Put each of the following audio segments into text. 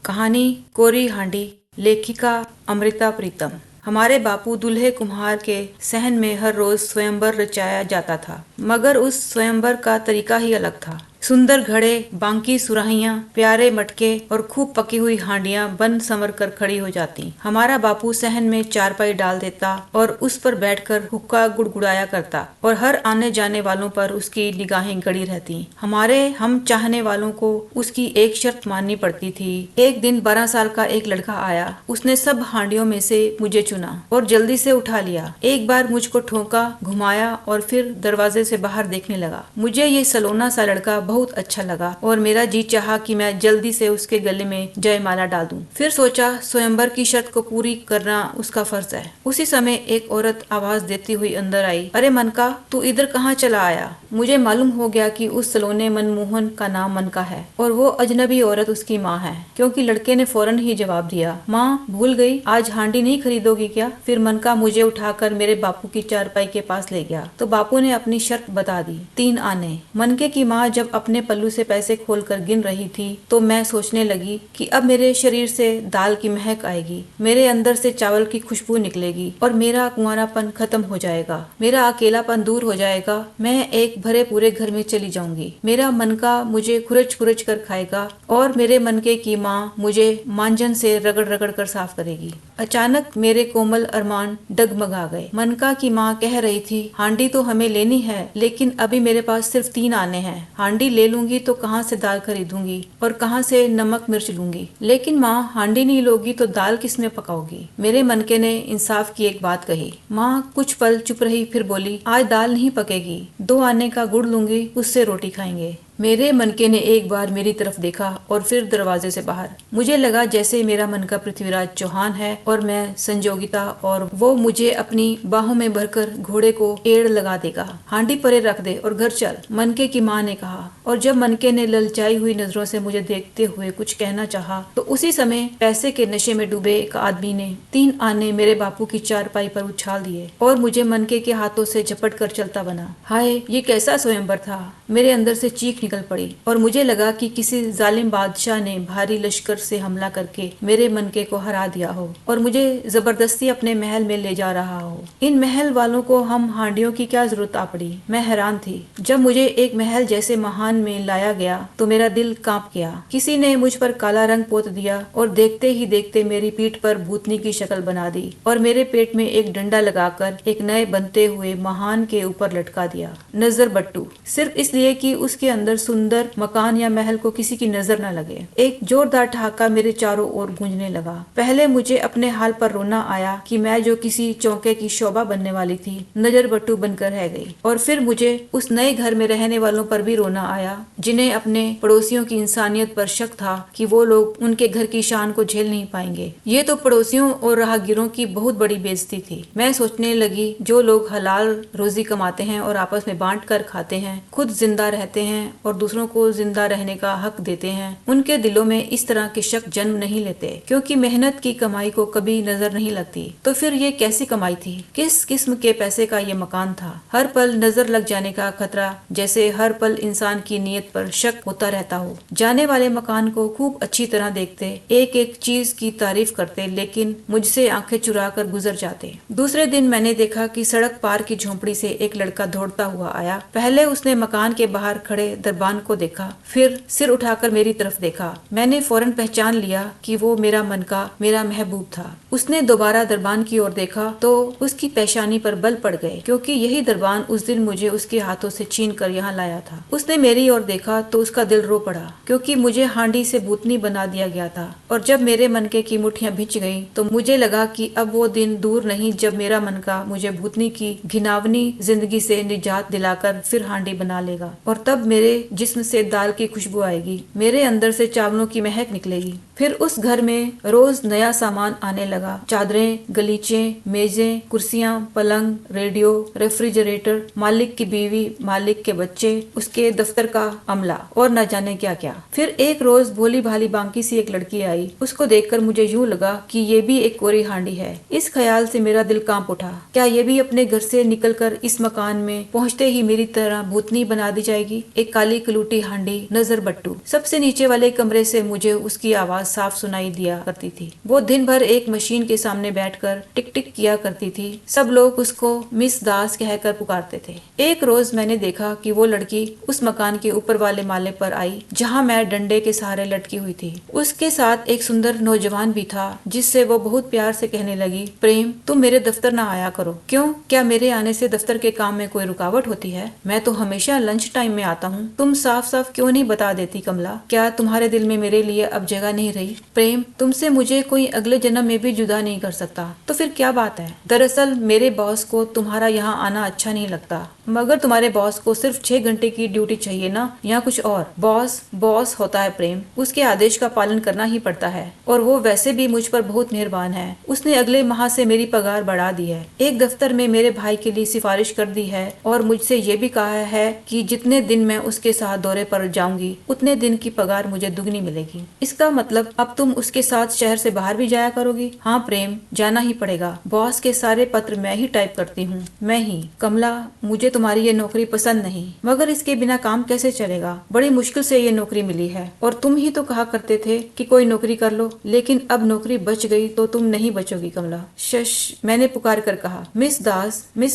कहानी कोरी हांडी। लेखिका अमृता प्रीतम। हमारे बापू दूल्हे कुम्हार के सहन में हर रोज स्वयंवर रचाया जाता था, मगर उस स्वयंवर का तरीका ही अलग था। सुंदर घड़े, बांकी सुराहियां, प्यारे मटके और खूब पकी हुई हांडियां बन संवर कर खड़ी हो जाती। हमारा बापू सहन में चारपाई डाल देता और उस पर बैठकर हुक्का गुड़गुड़ाया करता और हर आने जाने वालों पर उसकी निगाहें गड़ी रहती। हमारे हम चाहने वालों को उसकी एक शर्त माननी पड़ती थी। एक दिन 12 साल का एक लड़का आया। उसने सब हांडियों में से मुझे चुना और जल्दी से उठा लिया। एक बार मुझको ठोका, घुमाया और फिर दरवाजे से बाहर देखने लगा। मुझे ये सलोना सा लड़का बहुत अच्छा लगा और मेरा जी चाहा कि मैं जल्दी से उसके गले में जयमाला डाल दूं। फिर सोचा स्वयंवर की शर्त को पूरी करना उसका फर्ज है। उसी समय एक औरत आवाज देती हुई अंदर आई, अरे मनका, तू इधर कहाँ चला आया? मुझे मालूम हो गया कि उस सलोने मनमोहन का नाम मनका है और वो अजनबी औरत उसकी माँ है, क्योंकि लड़के ने फौरन ही जवाब दिया, माँ भूल गई, आज हांडी नहीं खरीदोगी क्या? फिर मनका मुझे उठाकर मेरे बापू की चारपाई के पास ले गया तो बापू ने अपनी शर्त बता दी, 3 आने। मनके की माँ जब अपने पल्लू से पैसे खोलकर गिन रही थी तो मैं सोचने लगी कि अब मेरे शरीर से दाल की महक आएगी, मेरे अंदर से चावल की खुशबू निकलेगी और मेरा कुंवारापन खत्म हो जाएगा, मेरा अकेलापन दूर हो जाएगा, मैं एक भरे पूरे घर में चली जाऊंगी। मेरा मनका मुझे खुरच खुरच कर खाएगा और मेरे मनके की माँ मुझे मांजन से रगड़ रगड़ कर साफ करेगी। अचानक मेरे कोमल अरमान डगमगा गए। मनका की माँ कह रही थी, हांडी तो हमें लेनी है, लेकिन अभी मेरे पास सिर्फ 3 आने हैं। हांडी ले लूंगी तो कहाँ से दाल खरीदूंगी और कहाँ से नमक मिर्च लूंगी? लेकिन माँ, हांडी नहीं लोगी तो दाल किस में पकाओगी? मेरे मनके ने इंसाफ की एक बात कही। माँ कुछ पल चुप रही, फिर बोली, आज दाल नहीं पकेगी, 2 आने का गुड़ लूंगी, उससे रोटी खाएंगे। मेरे मनके ने एक बार मेरी तरफ देखा और फिर दरवाजे से बाहर। मुझे लगा जैसे मेरा मनका पृथ्वीराज चौहान है और मैं संजोगिता और वो मुझे अपनी बाहों में भरकर घोड़े को एड़ लगा देगा। हांडी परे रख दे और घर चल, मनके की माँ ने कहा। और जब मनके ने ललचाई हुई नजरों से मुझे देखते हुए कुछ कहना चाहा तो उसी समय पैसे के नशे में डूबे एक आदमी ने 3 आने मेरे बापू की चारपाई पर उछाल दिए और मुझे मनके के हाथों से झपट कर चलता बना। हाय, ये कैसा स्वयंवर था! मेरे अंदर से चीख निकल पड़ी और मुझे लगा कि किसी जालिम बादशाह ने भारी लश्कर से हमला करके मेरे मनके को हरा दिया हो और मुझे जबरदस्ती अपने महल में ले जा रहा हो। इन महल वालों को हम हांडियों की क्या जरूरत आ पड़ी? मैं हैरान थी। जब मुझे एक महल जैसे महान में लाया गया तो मेरा दिल कांप गया। किसी ने मुझ पर काला रंग पोत दिया और देखते ही देखते मेरी पीठ पर भूतनी की शक्ल बना दी और मेरे पेट में एक डंडा लगाकर एक नए बनते हुए महान के ऊपर लटका दिया। नजर बट्टू, सिर्फ इसलिए कि उसके अंदर सुंदर मकान या महल को किसी की नजर न लगे। एक जोरदार ठहाका मेरे चारों ओर गूंजने लगा। पहले मुझे अपने हाल पर रोना आया कि मैं जो किसी चौके की शोभा बनने वाली थी, नजर बट्टू बनकर रह गई। और फिर मुझे उस नए घर में रहने वालों पर भी रोना आया जिन्हें अपने पड़ोसियों की इंसानियत पर शक था कि वो लोग उनके घर की शान को झेल नहीं पाएंगे। ये तो पड़ोसियों और राहगीरों की बहुत बड़ी बेइज्जती थी। मैं सोचने लगी, जो लोग हलाल रोजी कमाते हैं और आपस में बांट कर खाते हैं, खुद जिंदा रहते हैं और दूसरों को जिंदा रहने का हक देते हैं, उनके दिलों में इस तरह के शक जन्म नहीं लेते, क्योंकि मेहनत की कमाई को कभी नजर नहीं लगती। तो फिर ये कैसी कमाई थी? किस किस्म के पैसे का ये मकान था? हर पल नजर लग जाने का खतरा, जैसे हर पल इंसान की नीयत पर शक होता रहता हो। जाने वाले मकान को खूब अच्छी तरह देखते, एक एक चीज की तारीफ करते, लेकिन मुझसे आंखें चुरा कर गुजर जाते। दूसरे दिन मैंने देखा कि सड़क पार की झोंपड़ी से एक लड़का दौड़ता हुआ आया। पहले उसने मकान के बाहर खड़े दरबान को देखा, फिर सिर उठाकर मेरी तरफ देखा। मैंने फौरन पहचान लिया कि वो मेरा मनका, मेरा महबूब था। उसने दोबारा दरबान की ओर देखा तो उसकी पेशानी पर बल पड़ गए, क्योंकि यही दरबान उस दिन मुझे उसके हाथों से छीन कर यहाँ लाया था। उसने मेरी ओर देखा तो उसका दिल रो पड़ा, क्योंकि मुझे हांडी से भूतनी बना दिया गया था। और जब मेरे मनके की मुठ्ठियां भिंच गईं, तो मुझे लगा कि अब वो दिन दूर नहीं जब मेरा मनका मुझे भूतनी की घिनावनी जिंदगी से निजात दिलाकर फिर हांडी बना लेगा और तब मेरे जिस्म से दाल की खुशबू आएगी, मेरे अंदर से चावलों की महक निकलेगी। फिर उस घर में रोज नया सामान आने लगा। चादरें, गलीचे, मेजें, कुर्सियां, पलंग, रेडियो, रेफ्रिजरेटर, मालिक की बीवी, मालिक के बच्चे, उसके दफ्तर का अमला और न जाने क्या क्या। फिर एक रोज भोली भाली बांकी सी एक लड़की आई। उसको देखकर मुझे यूं लगा कि ये भी एक कोरी हांडी है। इस ख्याल से मेरा दिल कांप उठा। क्या ये भी अपने घर से निकलकर इस मकान में पहुंचते ही मेरी तरह भूतनी बना दी जाएगी? एक काली काली कलूटी हांडी नजर बट्टू। सबसे नीचे वाले कमरे से मुझे उसकी आवाज साफ सुनाई दिया करती थी। वो दिन भर एक मशीन के सामने बैठकर टिक टिक किया करती थी। सब लोग उसको मिस दास कहकर पुकारते थे। एक रोज मैंने देखा कि वो लड़की उस मकान के ऊपर वाले माले पर आई जहाँ मैं डंडे के सहारे लटकी हुई थी। उसके साथ एक सुंदर नौजवान भी था जिससे वो बहुत प्यार से कहने लगी, प्रेम तुम मेरे दफ्तर ना आया करो। क्यों? क्या मेरे आने से दफ्तर के काम में कोई रुकावट होती है? मैं तो हमेशा लंच टाइम में आता हूँ। तुम साफ साफ क्यों नहीं बता देती कमला? क्या तुम्हारे दिल में मेरे लिए अब जगह नहीं रही? प्रेम तुमसे मुझे कोई अगले जन्म में भी जुदा नहीं कर सकता। तो फिर क्या बात है? दरअसल मेरे बॉस को तुम्हारा यहाँ आना अच्छा नहीं लगता। मगर तुम्हारे बॉस को सिर्फ 6 घंटे की ड्यूटी चाहिए ना, या कुछ और? बॉस बॉस होता है प्रेम, उसके आदेश का पालन करना ही पड़ता है। और वो वैसे भी मुझ पर बहुत मेहरबान है। उसने अगले माह से मेरी पगार बढ़ा दी है। एक दफ्तर में मेरे भाई के लिए सिफारिश कर दी है और मुझसे ये भी कहा है कि जितने दिन मैं उसके साथ दौरे पर जाऊंगी उतने दिन की पगार मुझे दुगनी मिलेगी। इसका मतलब अब तुम उसके साथ शहर से बाहर भी जाया करोगी? हाँ प्रेम, जाना ही पड़ेगा। बॉस के सारे पत्र मैं ही टाइप करती हूँ, मैं ही। कमला, मुझे तुम्हारी ये नौकरी पसंद नहीं, मगर इसके बिना काम कैसे चलेगा? बड़ी मुश्किल से ये नौकरी मिली है और तुम ही तो कहा करते थे कि कोई नौकरी कर लो, लेकिन अब नौकरी बच गई तो तुम नहीं बचोगी कमला। शश, मैंने पुकार कर कहा। मिस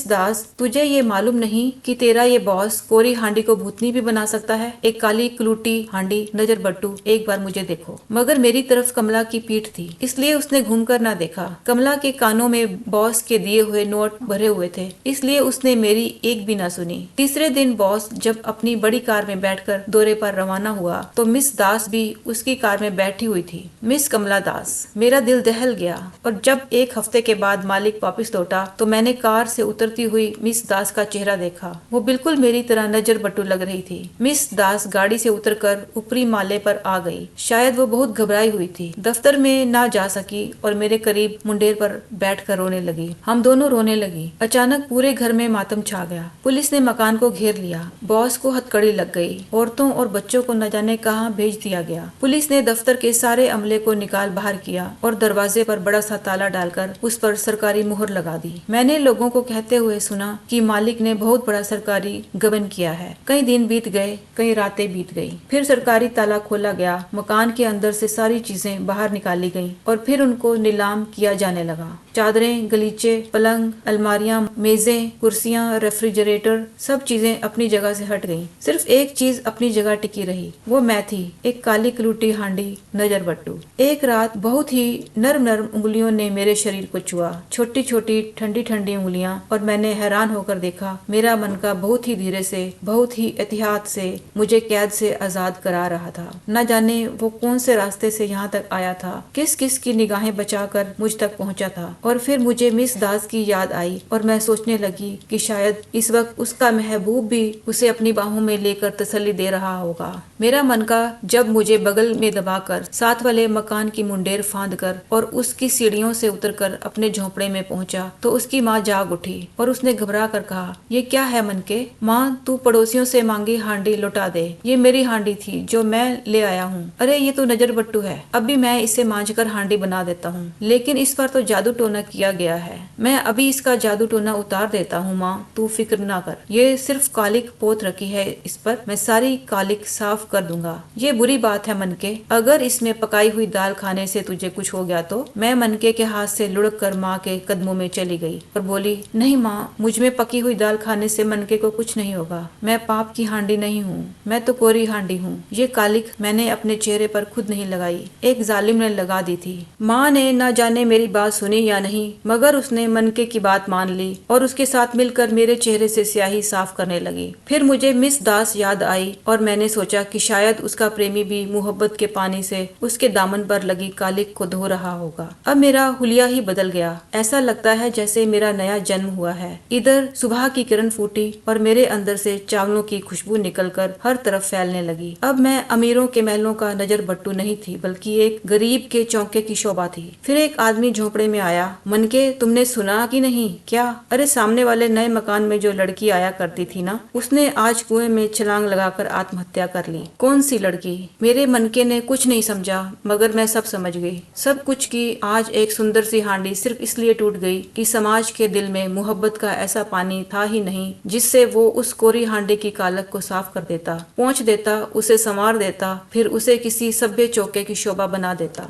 दास, तुझे ये मालूम नहीं कि तेरा ये बॉस कोरी हांडी को भूतनी भी बना सकता है? एक काली कलूटी हांडी नजर बट्टू, एक बार मुझे देखो। मगर मेरी तरफ कमला की पीठ थी, इसलिए उसने घूमकर ना देखा। कमला के कानों में बॉस के दिए हुए नोट भरे हुए थे, इसलिए उसने मेरी एक भी ना सुनी। तीसरे दिन बॉस जब अपनी बड़ी कार में बैठकर दौरे पर रवाना हुआ तो मिस दास भी उसकी कार में बैठी हुई थी, मिस कमला दास। मेरा दिल दहल गया और जब एक हफ्ते के बाद मालिक वापस लौटा तो मैंने कार से उतरती हुई मिस दास का चेहरा देखा। वो बिल्कुल मेरी तरह नजर बट्टू लग रही थी। मिस दास गाड़ी से उतरकर ऊपरी माले पर आ गई। शायद वो बहुत घबराई हुई थी। दफ्तर में ना जा सकी और मेरे करीब मुंडेर पर बैठकर रोने लगी। हम दोनों रोने लगी। अचानक पूरे घर में मातम छा गया। पुलिस ने मकान को घेर लिया। बॉस को हथकड़ी लग गई। औरतों और बच्चों को न जाने कहां भेज दिया गया। पुलिस ने दफ्तर के सारे अमले को निकाल बाहर किया और दरवाजे पर बड़ा सा ताला डालकर उस पर सरकारी मुहर लगा दी। मैंने लोगों को कहते हुए सुना कि मालिक ने बहुत बड़ा सरकारी गबन किया है। कई दिन बीत गए, कई रातें बीत गई। फिर सरकारी ताला खोला गया। मकान के अंदर से सारी चीजें बाहर निकाली गयी और फिर उनको नीलाम किया जाने लगा। चादरें, गलीचे, पलंग, अलमारियां, मेजें, कुर्सियां, रेफ्रिजरेटर, सब चीजें अपनी जगह से हट गईं। सिर्फ एक चीज अपनी जगह टिकी रही, वो मैं थी, एक काली कलूटी हांडी नजर बट्टू। एक रात बहुत ही नर्म नर्म उंगलियों ने मेरे शरीर को छुआ, छोटी छोटी ठंडी ठंडी उंगलियां, और मैंने हैरान होकर देखा मेरा मन का बहुत ही धीरे से, बहुत ही एहतियात से मुझे कैद से आजाद करा रहा था। न जाने वो कौन से रास्ते से यहाँ तक आया था, किस किस की निगाहें बचाकर मुझ तक पहुँचा था। और फिर मुझे मिस दास की याद आई और मैं सोचने लगी कि शायद इस वक्त उसका महबूब भी उसे अपनी बाहों में लेकर तसल्ली दे रहा होगा। मेरा मन का जब मुझे बगल में दबाकर साथ वाले मकान की मुंडेर फांद कर और उसकी सीढ़ियों से उतरकर अपने झोंपड़े में पहुंचा तो उसकी माँ जाग उठी और उसने घबरा कर कहा, ये क्या है मनके? माँ, तू पड़ोसियों से मांगी हांडी लौटा दे। ये मेरी हांडी थी जो मैं ले आया हूँ। अरे ये तो नजर बट्टू है, अभी मैं इसे मांझकर हांडी बना देता हूँ। लेकिन इस पर तो जादू टोना किया गया है। मैं अभी इसका जादू टोना उतार देता हूँ माँ, तू फिक्र ना कर। ये सिर्फ कालिक पोत रखी है, इस पर मैं सारी कालिक साफ कर दूंगा। ये बुरी बात है मनके, अगर इसमें पकाई हुई दाल खाने से तुझे कुछ हो गया तो। मैं मनके के हाथ से लुढ़क कर माँ के कदमों में चली गई और बोली, नहीं माँ, मुझ में पकी हुई दाल खाने से मनके को कुछ नहीं होगा। मैं पाप की हांडी नहीं हूँ, मैं तो कोरी हांडी हूँ। ये कालिक मैंने अपने चेहरे पर खुद नहीं लगाई, एक जालिम ने लगा दी थी। माँ ने न जाने मेरी बात सुनी या नहीं, मगर उसने मनके की बात मान ली और उसके साथ मिलकर मेरे चेहरे से स्याही साफ करने लगी। फिर मुझे मिस दास याद आई और मैंने सोचा कि शायद उसका प्रेमी भी मोहब्बत के पानी से उसके दामन पर लगी कालिक को धो रहा होगा। अब मेरा हुलिया ही बदल गया। ऐसा लगता है जैसे मेरा नया जन्म हुआ है। इधर सुबह की किरण फूटी और मेरे अंदर से चावलों की खुशबू निकलकर हर तरफ फैलने लगी। अब मैं अमीरों के महलों का नजर बट्टू नहीं थी, बल्कि एक गरीब के चौके की शोभा थी। फिर एक आदमी झोंपड़े में आया। मनके, तुमने सुना कि नहीं? क्या? अरे सामने वाले नए मकान में जो लड़की आया करती थी ना, उसने आज कुएं में छलांग लगाकर आत्महत्या कर ली। लड़की? कौन सी लड़की? मेरे मनके ने कुछ नहीं समझा, मगर मैं सब समझ गई। सब कुछ की आज एक सुंदर सी हांडी सिर्फ इसलिए टूट गई कि समाज के दिल में मोहब्बत का ऐसा पानी था ही नहीं जिससे वो उस कोरी हांडी की कालक को साफ कर देता, पोंछ देता, उसे संवार देता, फिर उसे किसी सभ्य चौके की शोभा बना देता।